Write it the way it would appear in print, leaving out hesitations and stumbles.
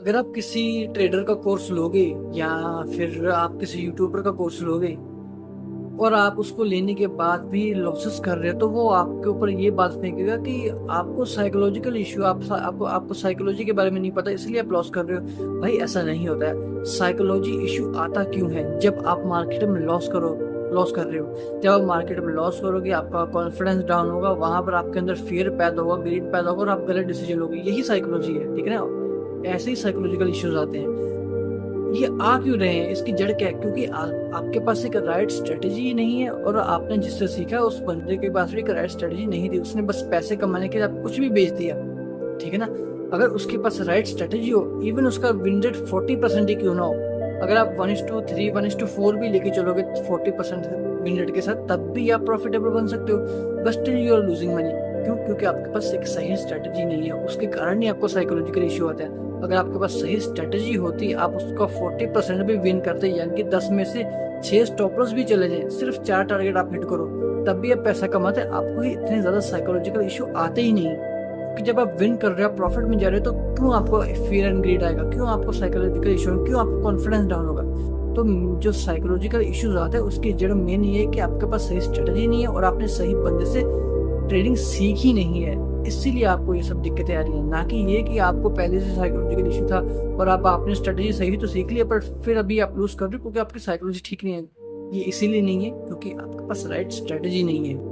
अगर आप किसी ट्रेडर का कोर्स लोगे या फिर आप किसी यूट्यूबर का कोर्स लोगे और आप उसको लेने के बाद भी लॉसेस कर रहे हो, तो वो आपके ऊपर ये बात फेंकेगा कि आपको साइकोलॉजिकल इश्यू, आपको साइकोलॉजी के बारे में नहीं पता इसलिए आप लॉस कर रहे हो। भाई ऐसा नहीं होता है। साइकोलॉजी इश्यू आता क्यों है? जब आप मार्केट में लॉस कर रहे हो, जब आप मार्केट में लॉस करोगे आपका कॉन्फिडेंस डाउन होगा, वहां पर आपके अंदर फियर पैदा होगा, ग्रीड पैदा होगा और आप गलत डिसीजन लोगे। यही साइकोलॉजी है, ठीक है ना। ऐसे ही साइकोलॉजिकल इश्यूज आते हैं। ये आ क्यों रहे हैं? इसकी जड़ क्या है? क्योंकि आपके पास एक राइट स्ट्रेटेजी नहीं है और आपने जिससे सीखा उस बंदे के पास भी एक राइट स्ट्रेटेजी नहीं थी। उसने बस पैसे कमाने के लिए आपको कुछ भी बेच दिया, ठीक है ना। अगर उसके पास राइट स्ट्रेटेजी हो, इवन उसका विन रेट 40% ही क्यों ना हो, अगर आप 1:3 1:4 भी लेके चलोगे 40% विन रेट के साथ, तब भी आप प्रॉफिटेबल बन सकते हो। But still you are losing money. क्यों? क्योंकि आपके पास एक सही स्ट्रेटेजी नहीं है। उसके कारण ही आपको साइकोलॉजिकल इश्यू आता है। अगर आपके पास सही स्ट्रेटेजी होती, आप उसका 40% भी विन करते, यानी कि 10 में से 6 स्टॉप लॉस भी चले जाए, सिर्फ 4 टारगेट आप हिट करो, तब भी आप पैसा कमाते। आपको ही इतने ज्यादा साइकोलॉजिकल इश्यू आते ही नहीं, कि जब आप विन कर रहे हो, प्रॉफिट में जा रहे हो, तो क्यों आपको फियर एंड ग्रीड आएगा? क्यों आपको साइकोलॉजिकल इशू, क्यों आपको कॉन्फिडेंस डाउन होगा? तो जो साइकोलॉजिकल इश्यूज आते हैं उसकी जड़ मेन ये है कि आपके पास सही स्ट्रेटेजी नहीं है और आपने सही बंदे से ट्रेडिंग सीखी नहीं है। इसीलिए आपको ये सब दिक्कतें आ रही हैं, ना कि ये कि आपको पहले से साइकोलॉजिकल इशू था और आपने स्ट्रेटेजी सही तो सीख लिया, पर फिर अभी आप लूज कर रहे हो क्योंकि आपकी साइकोलॉजी ठीक नहीं है। ये इसीलिए नहीं है क्योंकि आपके पास राइट स्ट्रेटेजी नहीं है।